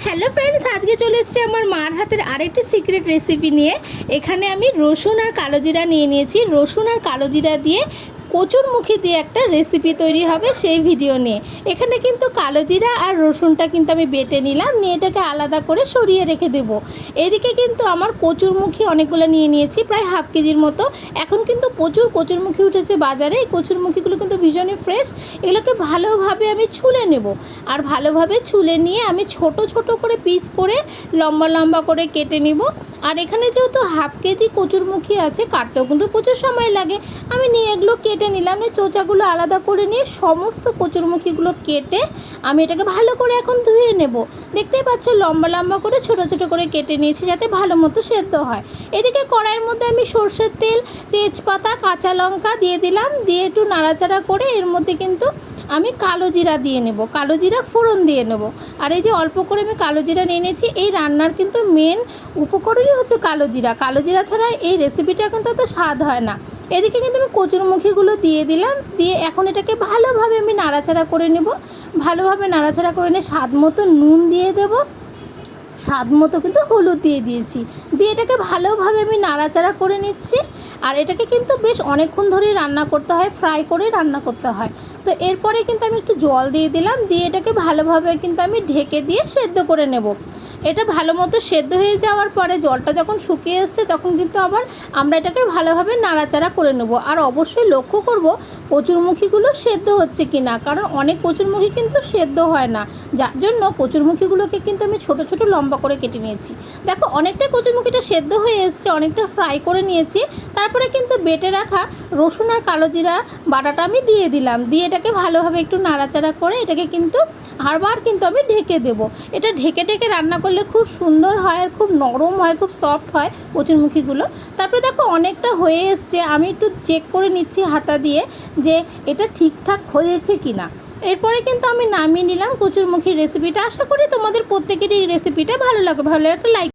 Hello friends, আজকে চলে এসেছি আমার মার হাতের আরেকটি সিক্রেট রেসিপি নিয়ে। এখানে আমি রসুন আর কালো জিরা নিয়ে নিয়েছি। রসুন আর কালো জিরা দিয়ে কচুরমুখী দিয়ে একটা রেসিপি তৈরি হবে, সেই ভিডিও নিয়ে। এখানে কিন্তু কালো জিরা আর রসুনটা কিন্তু আমি বেটে নিলাম, নিয়ে এটাকে আলাদা করে সরিয়ে রেখে দেবো। এদিকে কিন্তু আমার কচুরমুখী অনেকগুলো নিয়ে নিয়েছি, প্রায় হাফ কেজির মতো। এখন কিন্তু প্রচুর কচুরমুখী উঠেছে বাজারে। এই কচুরমুখীগুলো কিন্তু ভীষণই ফ্রেশ। এগুলোকে ভালোভাবে আমি ছুলে নেব, আর ভালোভাবে ছুলে নিয়ে আমি ছোট ছোট করে পিস করে লম্বা লম্বা করে কেটে নিব। আর এখানে যেহেতু হাফ কেজি কচুরমুখী আছে, কাটতেও কিন্তু প্রচুর সময় লাগে। আমি নিয়ে এগুলো কেটে নিলাম, চোচাগুলো আলাদা করে নিয়ে সমস্ত কচুরমুখীগুলো কেটে আমি এটাকে ভালো করে এখন ধুয়ে নেব। দেখতেই পাচ্ছ লম্বা লম্বা করে ছোট ছোট করে কেটে নিয়েছি, যাতে ভালো মতো সেদ্ধ হয়। এদিকে কড়াইয়ের মধ্যে আমি সর্ষের তেল, তেজপাতা, কাঁচা লঙ্কা দিয়ে দিলাম, দিয়ে একটু নাড়াচাড়া করে এর মধ্যে কিন্তু আমি কালো জিরা দিয়ে নেব, কালো জিরা ফোড়ন দিয়ে নেব। আর এই যে অল্প করে আমি কালো জিরা নিয়ে নিয়েছি। এই রান্নার কিন্তু মেন উপকরণই হচ্ছে কালো জিরা। কালো জিরা ছাড়া এই রেসিপিটা কিন্তু অত স্বাদ হয় না। এদিকে কিন্তু আমি কচুরমুখীগুলো দিয়ে দিলাম, দিয়ে এখন এটাকে ভালোভাবে আমি নাড়াচাড়া করে নেব। ভালোভাবে নাড়াচাড়া করে নিয়ে স্বাদ মতো নুন দিয়ে দেব, স্বাদ মতো কিন্তু হলুদ দিয়ে দিয়েছি। দিয়ে এটাকে ভালোভাবে আমি নাড়াচাড়া করে নিচ্ছি। আর এটাকে কিন্তু বেশ অনেকক্ষণ ধরেই রান্না করতে হয়, ফ্রাই করে রান্না করতে হয়। তো এরপরে কিন্তু আমি একটু জল দিয়ে দিলাম, দিয়ে এটাকে ভালোভাবে কিন্তু আমি ঢেকে দিয়ে সেদ্ধ করে নেব। এটা ভালো মতো সেদ্ধ হয়ে যাওয়ার পরে জলটা যখন শুকিয়ে এসছে, তখন কিন্তু আবার আমরা এটাকে ভালোভাবে নাড়াচাড়া করে নেব। আর অবশ্যই লক্ষ্য করব কচুরমুখীগুলো সেদ্ধ হচ্ছে কি না, কারণ অনেক কচুরমুখী কিন্তু সেদ্ধ হয় না। যার জন্য কচুরমুখীগুলোকে কিন্তু আমি ছোট ছোট লম্বা করে কেটে নিয়েছি। দেখো অনেকটা কচুরমুখীটা সেদ্ধ হয়ে এসছে, অনেকটা ফ্রাই করে নিয়েছি। তারপরে কিন্তু বেটে রাখা রসুন আর কালো জিরা বাটাটা আমি দিয়ে দিলাম, দিয়ে এটাকে ভালোভাবে একটু নাড়াচাড়া করে এটাকে কিন্তু আবার কিন্তু আমি ঢেকে দেবো। এটা ঢেকে ঢেকে রান্না করলে খুব সুন্দর হয়, আর খুব নরম হয়, খুব সফট হয় কচুরমুখীগুলো। তারপরে দেখো অনেকটা হয়ে এসছে, আমি একটু চেক করে নিচ্ছি হাতা দিয়ে যে এটা ঠিকঠাক হয়েছে কি না। এরপরে কিন্তু আমি নামিয়ে নিলাম কচুরমুখীর রেসিপিটা। আশা করি তোমাদের প্রত্যেকেরই এই রেসিপিটা ভালো লাগবে। ভালো লাগলে একটা লাইক